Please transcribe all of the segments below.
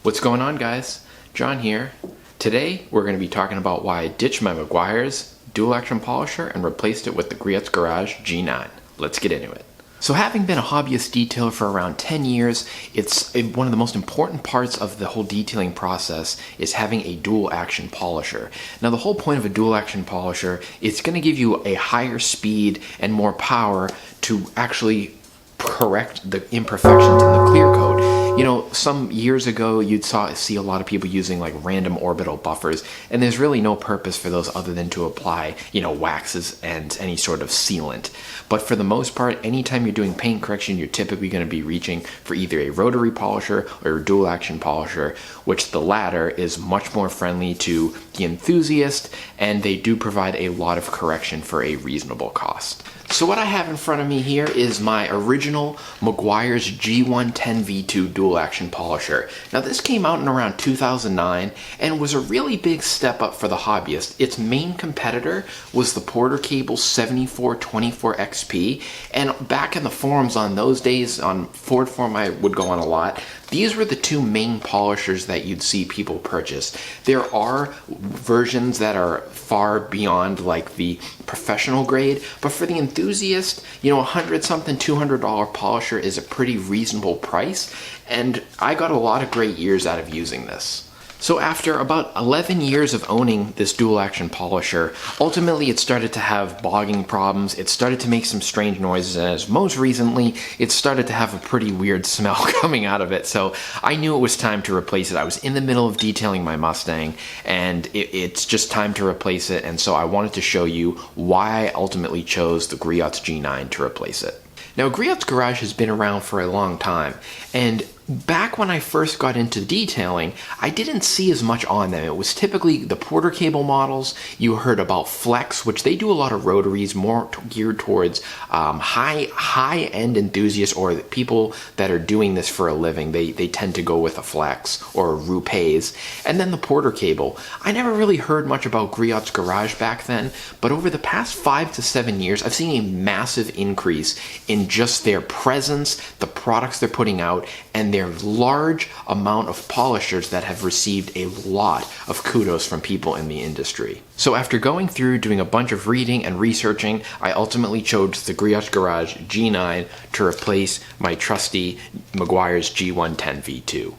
What's going on, guys? John here. Today we're going to be talking about why I ditched my Meguiar's dual action polisher and replaced it with the Griot's Garage G9. Let's get into it. So having been a hobbyist detailer for around 10 years, one of the most important parts of the whole detailing process is having a dual action polisher. Now the whole point of a dual action polisher is going to give you a higher speed and more power to actually correct the imperfections in the clear coat. You know, some years ago you'd see a lot of people using like random orbital buffers, and there's really no purpose for those other than to apply, waxes and any sort of sealant. But for the most part, anytime you're doing paint correction, you're typically going to be reaching for either a rotary polisher or a dual action polisher, which the latter is much more friendly to the enthusiast, and they do provide a lot of correction for a reasonable cost. So what I have in front of me here is my original Meguiar's G110V2 dual action polisher. Now this came out in around 2009 and was a really big step up for the hobbyist. Its main competitor was the Porter Cable 7424XP, and back in the forums on those days, on Ford forum I would go on a lot, these were the two main polishers that you'd see people purchase. There are versions that are far beyond like the professional grade, but for the enthusiast, $100-something, $200 polisher is a pretty reasonable price, and I got a lot of great years out of using this. So after about 11 years of owning this dual action polisher, ultimately it started to have bogging problems, it started to make some strange noises, and as most recently, it started to have a pretty weird smell coming out of it. So I knew it was time to replace it. I was in the middle of detailing my Mustang, and it's just time to replace it, and so I wanted to show you why I ultimately chose the Griot's G9 to replace it. Now, Griot's Garage has been around for a long time, and back when I first got into detailing, I didn't see as much on them. It was typically the Porter Cable models. You heard about Flex, which they do a lot of rotaries, more geared towards high-end enthusiasts or people that are doing this for a living. They tend to go with a Flex or a Rupays. And then the Porter Cable. I never really heard much about Griot's Garage back then, but over the past 5 to 7 years, I've seen a massive increase in just their presence, the products they're putting out, and their large amount of polishers that have received a lot of kudos from people in the industry. So after going through doing a bunch of reading and researching, I ultimately chose the Griot's Garage G9 to replace my trusty Meguiar's G110V2.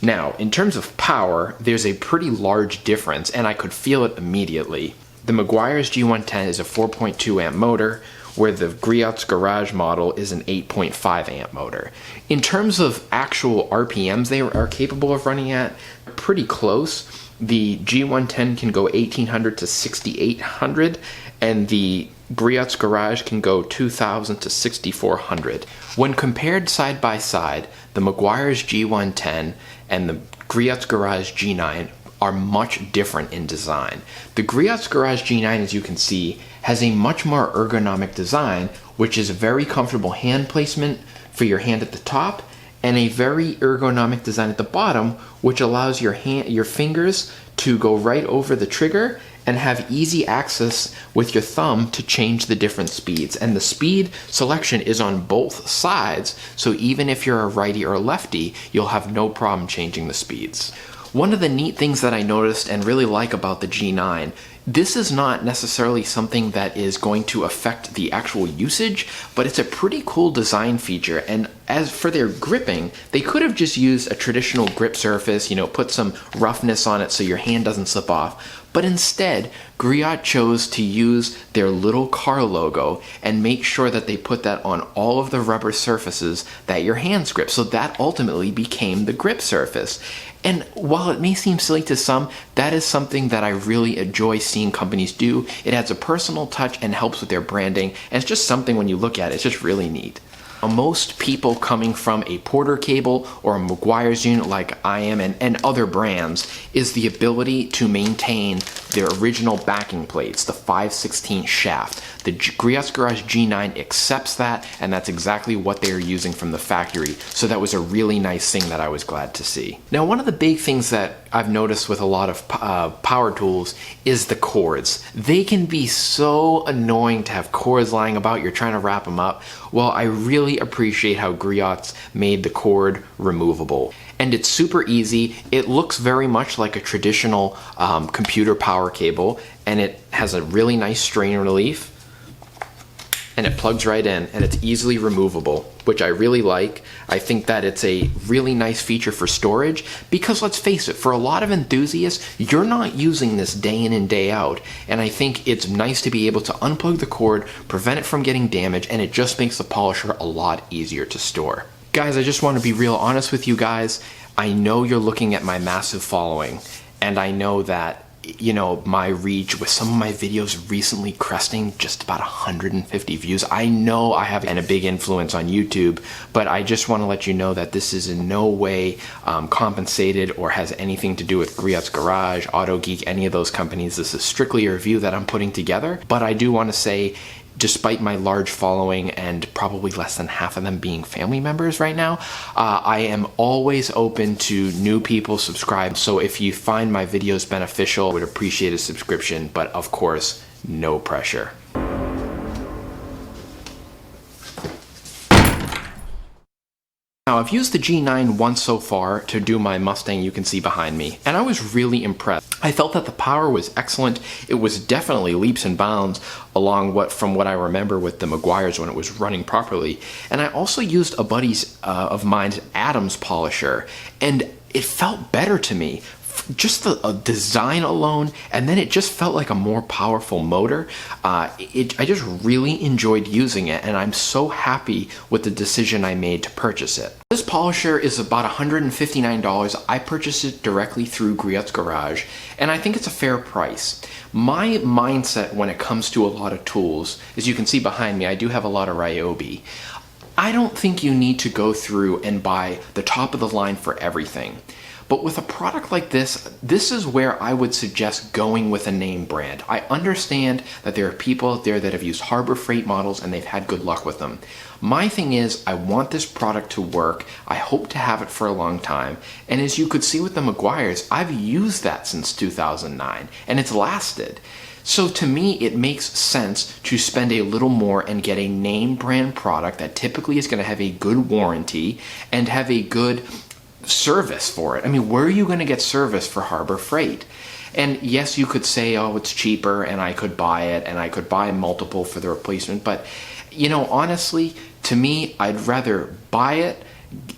Now, in terms of power, there's a pretty large difference, and I could feel it immediately. The Meguiar's G110 is a 4.2 amp motor, where the Griot's Garage model is an 8.5 amp motor. In terms of actual RPMs they are capable of running at, pretty close. The G110 can go 1800 to 6800, and the Griot's Garage can go 2000 to 6400. When compared side by side, the Meguiar's G110 and the Griot's Garage G9 are much different in design. The Griot's Garage G9, as you can see, has a much more ergonomic design, which is a very comfortable hand placement for your hand at the top, and a very ergonomic design at the bottom, which allows your fingers to go right over the trigger and have easy access with your thumb to change the different speeds. And the speed selection is on both sides, so even if you're a righty or a lefty, you'll have no problem changing the speeds. One of the neat things that I noticed and really like about the G9, this is not necessarily something that is going to affect the actual usage, but it's a pretty cool design feature. And as for their gripping, they could have just used a traditional grip surface, put some roughness on it so your hand doesn't slip off. But instead, Griot chose to use their little car logo and make sure that they put that on all of the rubber surfaces that your hands grip. So that ultimately became the grip surface. And while it may seem silly to some, that is something that I really enjoy seeing companies do. It adds a personal touch and helps with their branding, and it's just something when you look at it, it's just really neat. Most people coming from a Porter Cable or a Meguiar's unit like I am and other brands is the ability to maintain their original backing plates, the 5/16 shaft. The Griot's Garage G9 accepts that, and that's exactly what they are using from the factory, so that was a really nice thing that I was glad to see. Now, one of the big things that I've noticed with a lot of power tools is the cords. They can be so annoying to have cords lying about, you're trying to wrap them up. Well, I really appreciate how Griot's made the cord removable. and it's super easy. It looks very much like a traditional computer power cable, and it has a really nice strain relief, and it plugs right in, and it's easily removable, which I really like. I think that it's a really nice feature for storage, because let's face it, for a lot of enthusiasts, you're not using this day in and day out, and I think it's nice to be able to unplug the cord, prevent it from getting damaged, and it just makes the polisher a lot easier to store. Guys, I just want to be real honest with you guys. I know you're looking at my massive following, and I know that, you know, my reach with some of my videos recently cresting just about 150 views. I know I have a big influence on YouTube, but I just want to let you know that this is in no way compensated or has anything to do with Griot's Garage, Auto Geek, any of those companies. This is strictly a review that I'm putting together, but I do want to say, despite my large following and probably less than half of them being family members right now, I am always open to new people subscribe. So if you find my videos beneficial, I would appreciate a subscription, but of course, no pressure. Now, I've used the G9 once so far to do my Mustang you can see behind me, and I was really impressed. I felt that the power was excellent. It was definitely leaps and bounds from what I remember with the Meguiars when it was running properly. And I also used a buddy's of mine's Adams polisher, and it felt better to me. Just the design alone, and then it just felt like a more powerful motor. I just really enjoyed using it, and I'm so happy with the decision I made to purchase it. This polisher is about $159. I purchased it directly through Griot's Garage, and I think it's a fair price. My mindset when it comes to a lot of tools, as you can see behind me, I do have a lot of Ryobi. I don't think you need to go through and buy the top of the line for everything. But with a product like this, this is where I would suggest going with a name brand. I understand that there are people out there that have used Harbor Freight models and they've had good luck with them. My thing is, I want this product to work. I hope to have it for a long time. And as you could see with the Meguiars, I've used that since 2009 and it's lasted. So to me, it makes sense to spend a little more and get a name brand product that typically is going to have a good warranty and have a good service for it. I mean, where are you going to get service for Harbor Freight? And yes, you could say, oh, it's cheaper and I could buy it and I could buy multiple for the replacement. But, you know, honestly, to me, I'd rather buy it,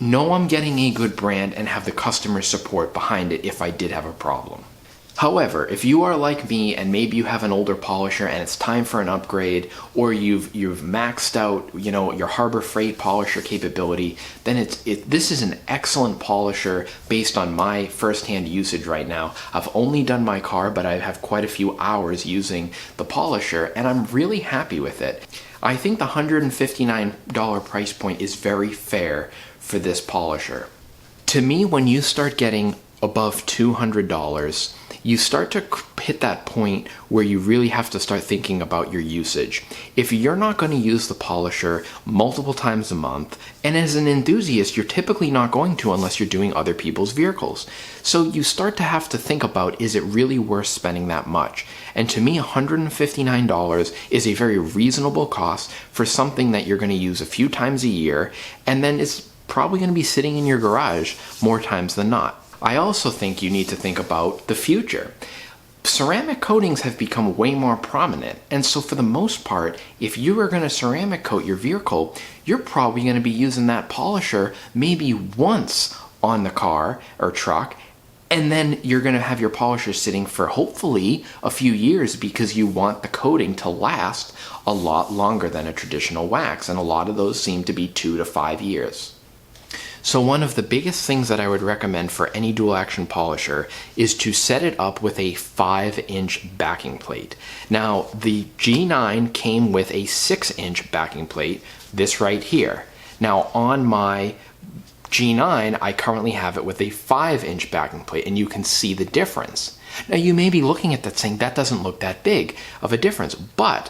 know I'm getting a good brand, and have the customer support behind it if I did have a problem. However, if you are like me and maybe you have an older polisher and it's time for an upgrade, or you've maxed out, you know, your Harbor Freight polisher capability, then this is an excellent polisher based on my first-hand usage right now. I've only done my car, but I have quite a few hours using the polisher, and I'm really happy with it. I think the $159 price point is very fair for this polisher. To me, when you start getting above $200, you start to hit that point where you really have to start thinking about your usage. If you're not going to use the polisher multiple times a month, and as an enthusiast, you're typically not going to unless you're doing other people's vehicles. So you start to have to think about, is it really worth spending that much? And to me, $159 is a very reasonable cost for something that you're going to use a few times a year, and then it's probably going to be sitting in your garage more times than not. I also think you need to think about the future. Ceramic coatings have become way more prominent, and so for the most part, if you are going to ceramic coat your vehicle, you're probably going to be using that polisher maybe once on the car or truck, and then you're going to have your polisher sitting for hopefully a few years because you want the coating to last a lot longer than a traditional wax, and a lot of those seem to be 2 to 5 years. So one of the biggest things that I would recommend for any dual action polisher is to set it up with a 5-inch backing plate. Now, the G9 came with a 6-inch backing plate, this right here. Now, on my G9, I currently have it with a 5-inch backing plate, and you can see the difference. Now, you may be looking at that saying, that doesn't look that big of a difference, but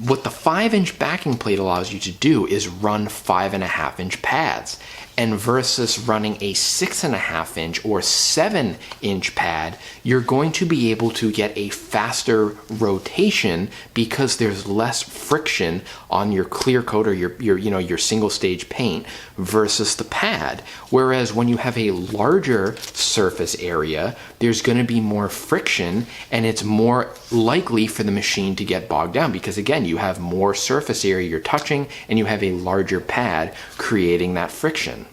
What the 5-inch backing plate allows you to do is run 5.5-inch pads. And versus running a 6.5-inch or 7-inch pad, you're going to be able to get a faster rotation because there's less friction on your clear coat or your single stage paint versus the pad. Whereas when you have a larger surface area, there's going to be more friction and it's more likely for the machine to get bogged down because, again, you have more surface area you're touching and you have a larger pad creating that friction.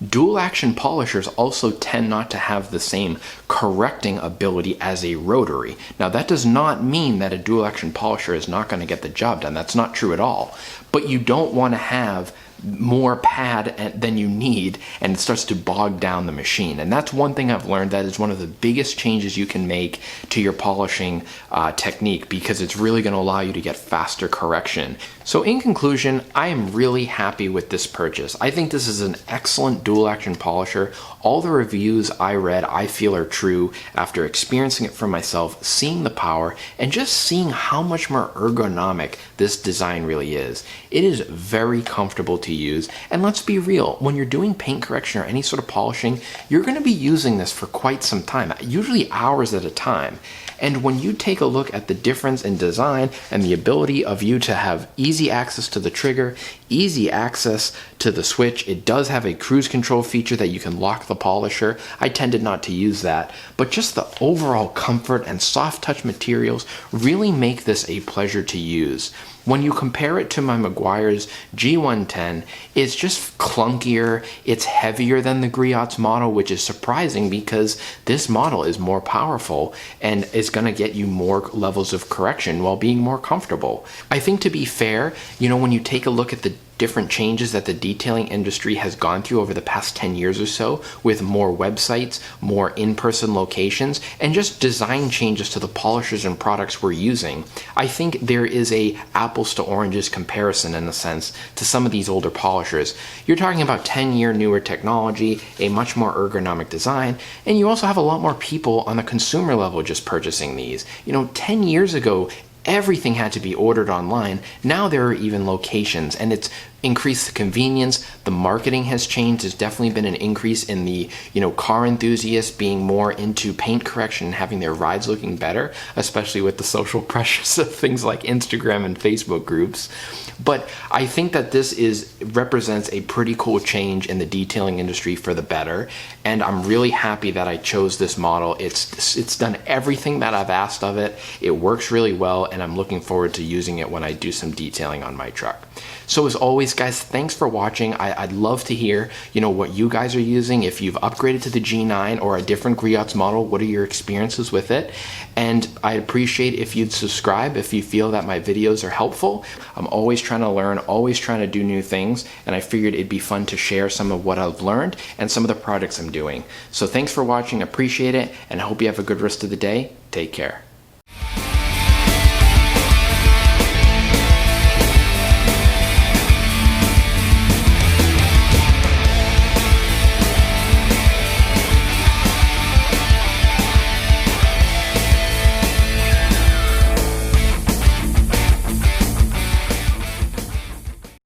Dual action polishers also tend not to have the same correcting ability as a rotary. Now, that does not mean that a dual action polisher is not going to get the job done. That's not true at all. But you don't want to have more pad than you need and it starts to bog down the machine. And that's one thing I've learned that is one of the biggest changes you can make to your polishing technique, because it's really going to allow you to get faster correction. So in conclusion, I am really happy with this purchase. I think this is an excellent dual action polisher. All the reviews I read I feel are true after experiencing it for myself, seeing the power, and just seeing how much more ergonomic this design really is. It is very comfortable to use, and let's be real, when you're doing paint correction or any sort of polishing, you're going to be using this for quite some time, usually hours at a time. And when you take a look at the difference in design and the ability of you to have easy access to the trigger, easy access to the switch, it does have a cruise control feature that you can lock the polisher. I tended not to use that, but just the overall comfort and soft touch materials really make this a pleasure to use. When you compare it to my Meguiar's G110, it's just clunkier, it's heavier than the Griots model, which is surprising because this model is more powerful and is going to get you more levels of correction while being more comfortable. I think, to be fair, when you take a look at the different changes that the detailing industry has gone through over the past 10 years or so, with more websites, more in-person locations, and just design changes to the polishers and products we're using, I think there is a apples to oranges comparison, in a sense, to some of these older polishers. You're talking about 10-year newer technology, a much more ergonomic design, and you also have a lot more people on the consumer level just purchasing these. 10 years ago, everything had to be ordered online. Now there are even locations, and it's increased the convenience. The marketing has changed. There's definitely been an increase in the car enthusiasts being more into paint correction and having their rides looking better, especially with the social pressures of things like Instagram and Facebook groups. But I think that this represents a pretty cool change in the detailing industry for the better, and I'm really happy that I chose this model. It's done everything that I've asked of it. It works really well, and I'm looking forward to using it when I do some detailing on my truck. So as always, guys, thanks for watching. I'd love to hear, what you guys are using. If you've upgraded to the G9 or a different Griots model, what are your experiences with it? And I'd appreciate if you'd subscribe if you feel that my videos are helpful. I'm always trying to learn, always trying to do new things, and I figured it'd be fun to share some of what I've learned and some of the projects I'm doing. So thanks for watching, appreciate it, and I hope you have a good rest of the day. Take care.